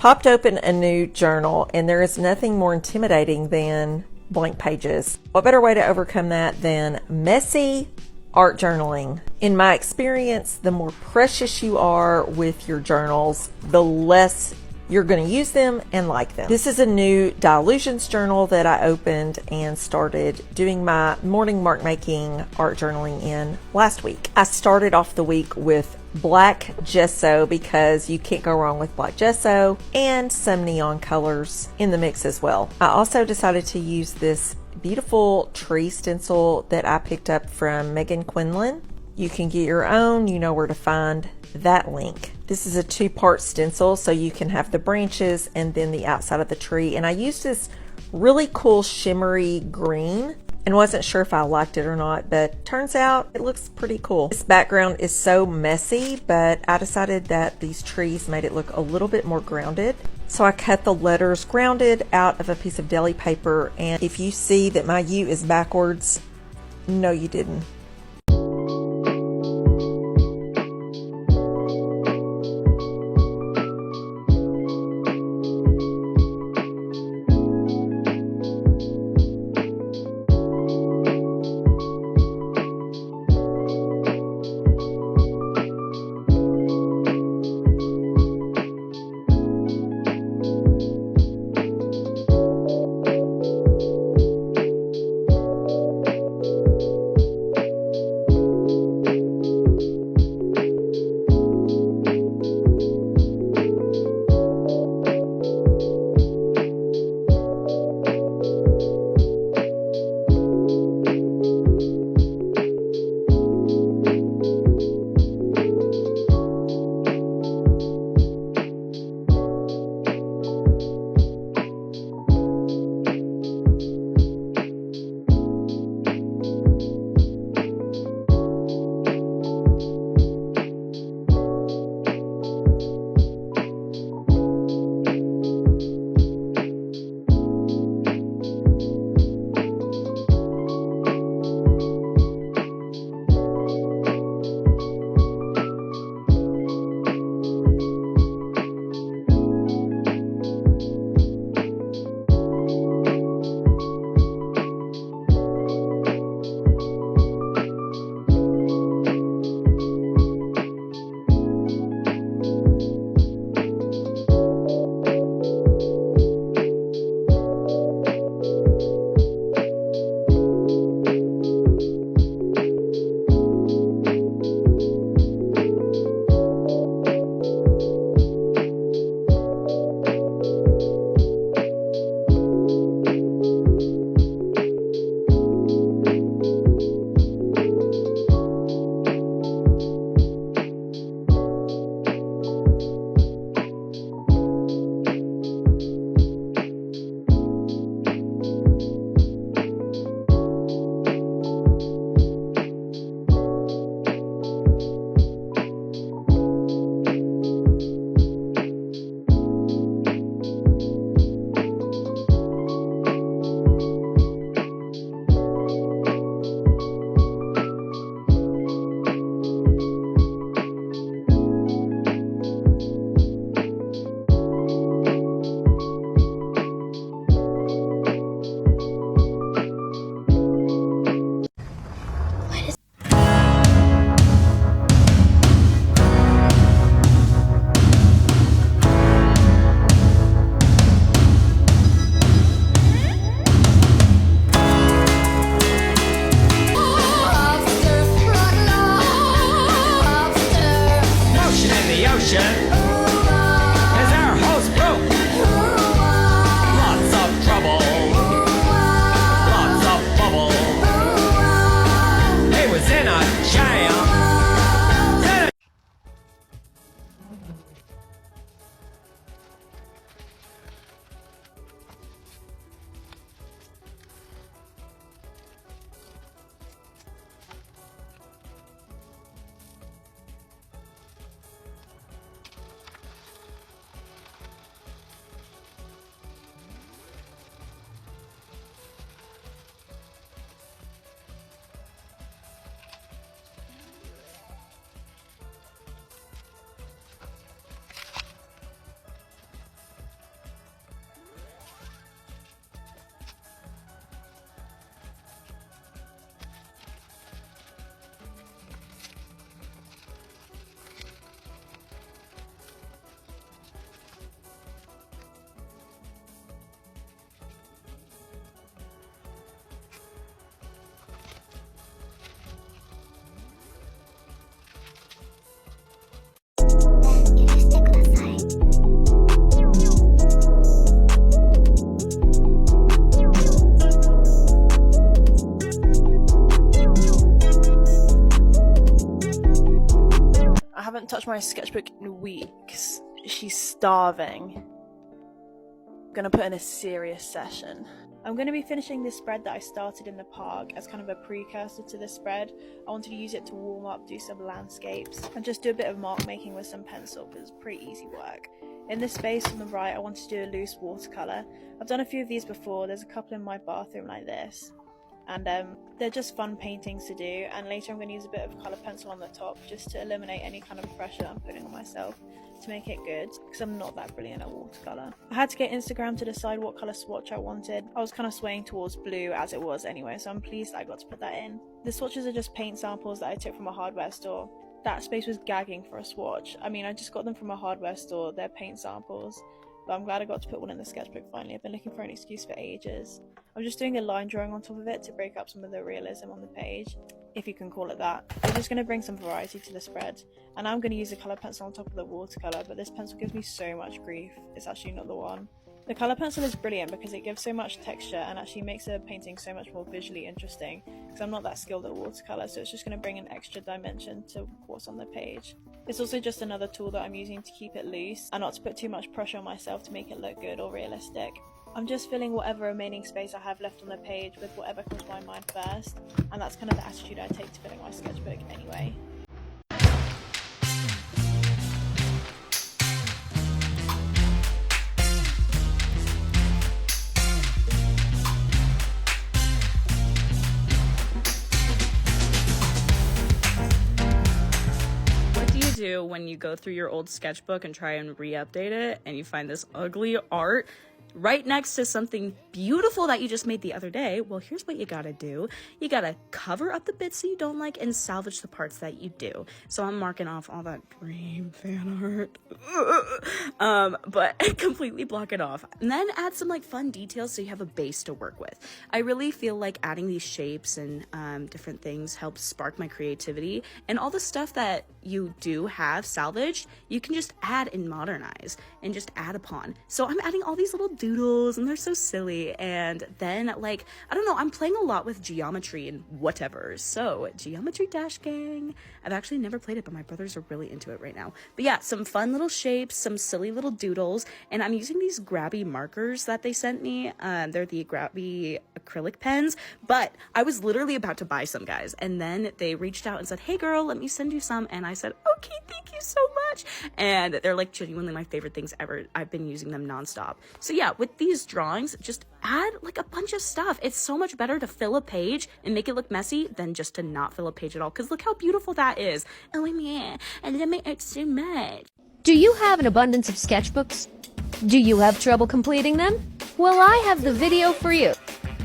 popped open a new journal, and there is nothing more intimidating than blank pages. What better way to overcome that than messy art journaling? In my experience, the more precious you are with your journals, the less you're going to use them and like them. This is a new Dilutions journal that I opened and started doing my morning mark making art journaling in last week. I started off the week with black gesso because you can't go wrong with black gesso, and some neon colors in the mix as well. I also decided to use this beautiful tree stencil that I picked up from Megan Quinlan. You can get your own, you know where to find that link. This is a 2-part stencil, so you can have the branches and then the outside of the tree. And I used this really cool shimmery green and wasn't sure if I liked it or not, but turns out it looks pretty cool. This background is so messy, but I decided that these trees made it look a little bit more grounded. So I cut the letters grounded out of a piece of deli paper, and if you see that my U is backwards, no you didn't. haven't touched my sketchbook in weeks. She's starving. I'm gonna put in a serious session. I'm going to be finishing this spread that I started in the park as kind of a precursor to this spread. I wanted to use it to warm up, do some landscapes, and just do a bit of mark making with some pencil because it's pretty easy work. In this space on the right, I wanted to do a loose watercolour. I've done a few of these before. There's a couple in my bathroom like this. And they're just fun paintings to do, and later I'm going to use a bit of colour pencil on the top just to eliminate any kind of pressure I'm putting on myself to make it good, because I'm not that brilliant at watercolour. I had to get Instagram to decide what colour swatch I wanted. I was kind of swaying towards blue as it was anyway, so I'm pleased that I got to put that in. The swatches are just paint samples that I took from a hardware store. That space was gagging for a swatch. I mean, I just got them from a hardware store, they're paint samples. But I'm glad I got to put one in the sketchbook finally. I've been looking for an excuse for ages. I'm just doing a line drawing on top of it to break up some of the realism on the page, if you can call it that. I'm just going to bring some variety to the spread. And I'm going to use a colour pencil on top of the watercolour, but this pencil gives me so much grief. It's actually not the one. The colour pencil is brilliant because it gives so much texture and actually makes a painting so much more visually interesting, because I'm not that skilled at watercolour, so it's just going to bring an extra dimension to what's on the page. It's also just another tool that I'm using to keep it loose and not to put too much pressure on myself to make it look good or realistic. I'm just filling whatever remaining space I have left on the page with whatever comes to my mind first, and that's kind of the attitude I take to filling my sketchbook anyway. Do when you go through your old sketchbook and try and re-update it and you find this ugly art right next to something beautiful that you just made the other day? Well, here's what you gotta do. You gotta cover up the bits that you don't like and salvage the parts that you do. So I'm marking off all that dream fan art, but completely block it off. And then add some like fun details so you have a base to work with. I really feel like adding these shapes and different things helps spark my creativity, and all the stuff that you do have salvaged, you can just add and modernize and just add upon. So I'm adding all these little doodles and they're so silly. And then like, I don't know, I'm playing a lot with geometry and whatever. So Geometry Dash Gang, I've actually never played it, but my brothers are really into it right now. But yeah, some fun little shapes, some silly little doodles, and I'm using these grabby markers that they sent me. They're the grabby acrylic pens, but I was literally about to buy some, guys, and then they reached out and said, hey girl, let me send you some. And I said, okay, thank you so much. And they're like genuinely my favorite things ever. I've been using them nonstop. So yeah, with these drawings, just add like a bunch of stuff. It's so much better to fill a page and make it look messy than just to not fill a page at all, because look how beautiful that is. Oh yeah, I love my art so much. Do you have an abundance of sketchbooks? Do you have trouble completing them? Well, I have the video for you.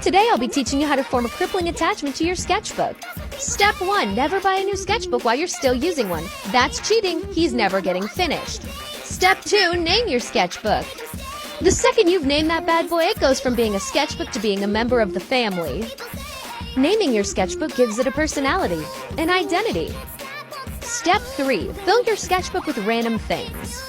Today I'll be teaching you how to form a crippling attachment to your sketchbook. Step 1. Never buy a new sketchbook while you're still using one. That's cheating. He's never getting finished. Step 2. Name your sketchbook. The second you've named that bad boy, it goes from being a sketchbook to being a member of the family. Naming your sketchbook gives it a personality, an identity. Step 3. Fill your sketchbook with random things.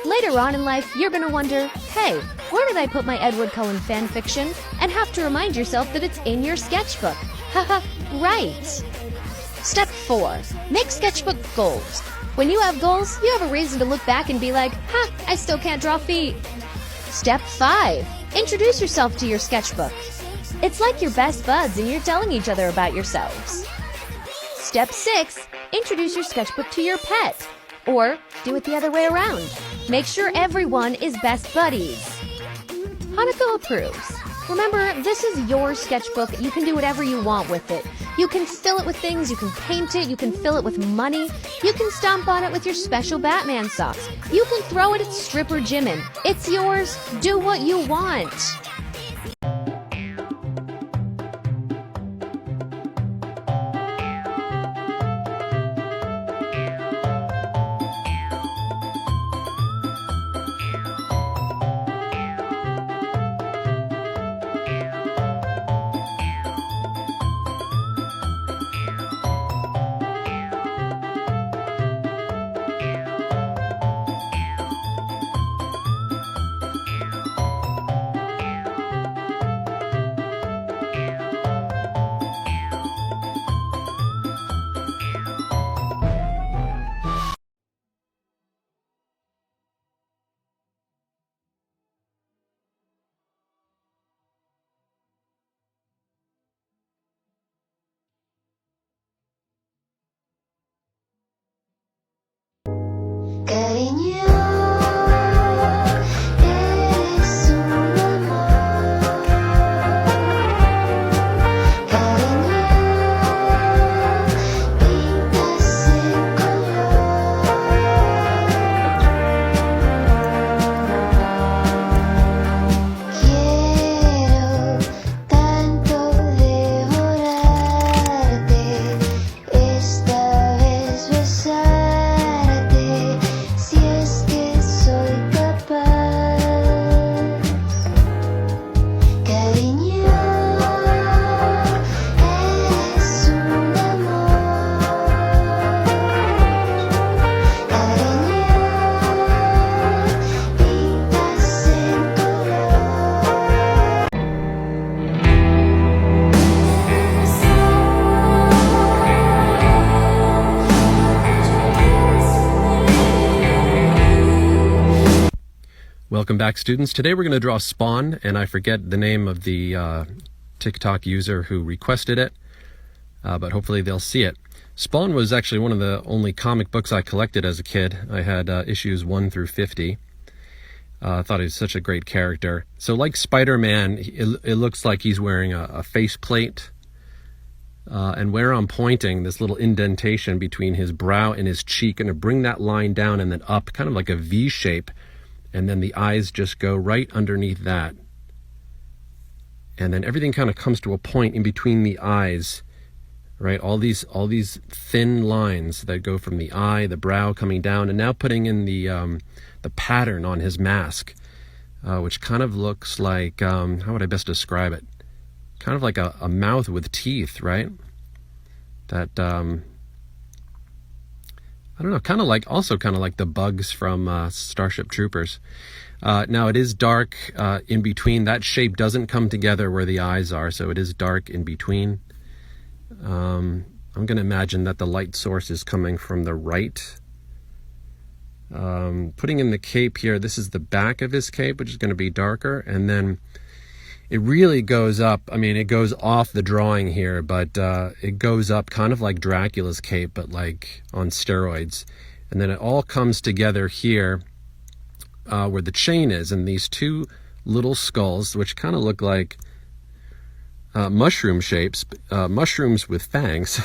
Later on in life, you're gonna wonder, hey, where did I put my Edward Cullen fanfiction? And have to remind yourself that it's in your sketchbook. Haha, right. Step 4. Make sketchbook goals. When you have goals, you have a reason to look back and be like, ha, I still can't draw feet. Step 5. Introduce yourself to your sketchbook. It's like your best buds and you're telling each other about yourselves. Step 6. Introduce your sketchbook to your pet. Or do it the other way around. Make sure everyone is best buddies. Hanako approves. Remember, this is your sketchbook. You can do whatever you want with it. You can fill it with things, you can paint it, you can fill it with money, you can stomp on it with your special Batman socks. You can throw it at stripper Jimin. It's yours. Do what you want. Welcome back, students. Today we're going to draw Spawn, and I forget the name of the TikTok user who requested it, but hopefully they'll see it. Spawn was actually one of the only comic books I collected as a kid. I had issues 1 through 50. I thought he was such a great character. So like Spider-Man, it looks like he's wearing a faceplate. And where I'm pointing, this little indentation between his brow and his cheek, and to bring that line down and then up, kind of like a V shape. And then the eyes just go right underneath that. And then everything kind of comes to a point in between the eyes, right? All these thin lines that go from the eye, the brow coming down, and now putting in the pattern on his mask, which kind of looks like, how would I best describe it? Kind of like a mouth with teeth, right? That, I don't know, kind of like the bugs from Starship Troopers. Now it is dark in between. That shape doesn't come together where the eyes are, so it is dark in between. I'm going to imagine that the light source is coming from the right. Putting in the cape here, this is the back of his cape, which is going to be darker, and then it really goes up. I mean, it goes off the drawing here, but it goes up kind of like Dracula's cape, but like on steroids. And then it all comes together here where the chain is, and these two little skulls, which kind of look like mushroom shapes, mushrooms with fangs.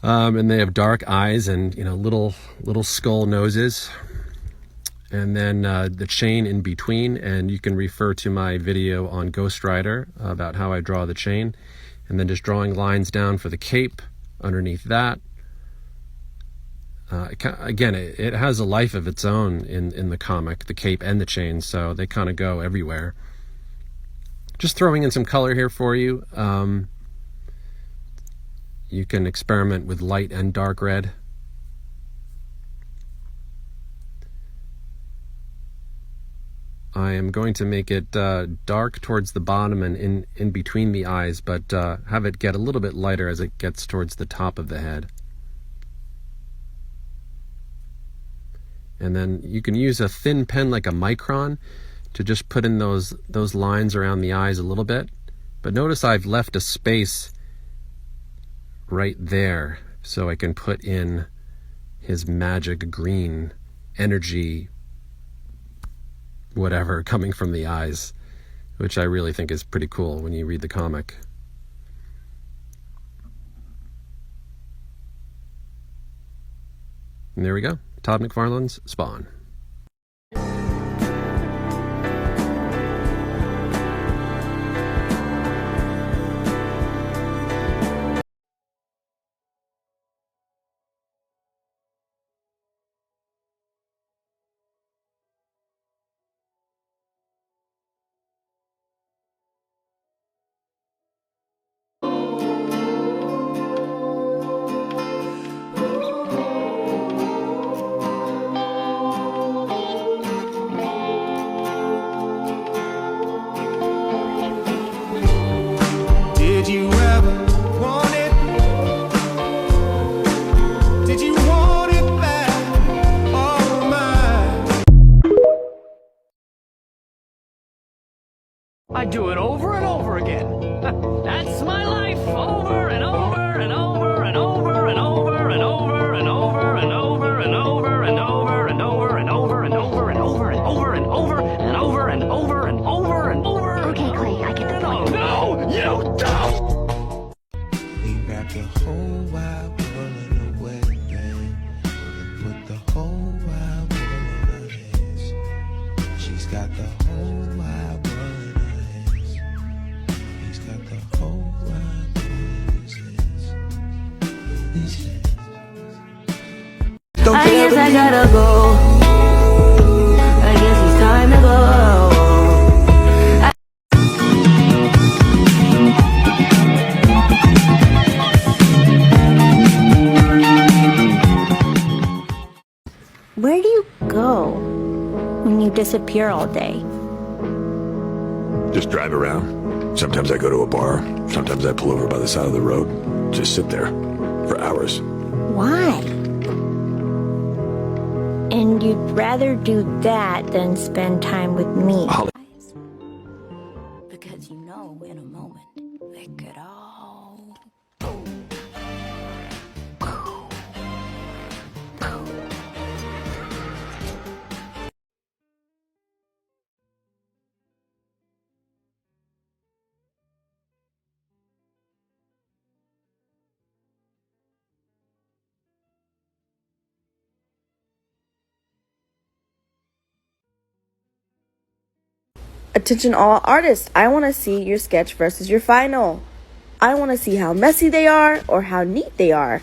And they have dark eyes and, you know, little skull noses. And then the chain in between, and you can refer to my video on Ghost Rider about how I draw the chain, and then just drawing lines down for the cape underneath that. Again, it has a life of its own in the comic, the cape and the chain, so they kind of go everywhere. Just throwing in some color here for you. You can experiment with light and dark red. I am going to make it dark towards the bottom and in between the eyes, but have it get a little bit lighter as it gets towards the top of the head. And then you can use a thin pen like a micron to just put in those lines around the eyes a little bit. But notice I've left a space right there so I can put in his magic green energy, whatever, coming from the eyes, which I really think is pretty cool when you read the comic. And there we go. Todd McFarlane's Spawn. Did you ever want it? Did you want it back? All mine. I do it over and over again. That's my life, over and over and over and over and over and over and over and over and over and over and over and over and over and over and over and over and over and over and over and over. Okay, Clay, I get the point. No, you don't! He wrapped the whole wide world in a wedding band and put the whole wide world in her hands. She's got the whole wide world in her hands. He's got the whole wide world in his hands. His hands. I guess I gotta go. I guess it's time to go. Where do you go when you disappear all day? Just drive around. Sometimes I go to a bar. Sometimes I pull over by the side of the road. Just sit there for hours. Why? And you'd rather do that than spend time with me. Because you know, in a moment, they could all. Attention all artists, I want to see your sketch versus your final. I want to see how messy they are or how neat they are.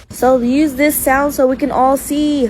So use this sound so we can all see.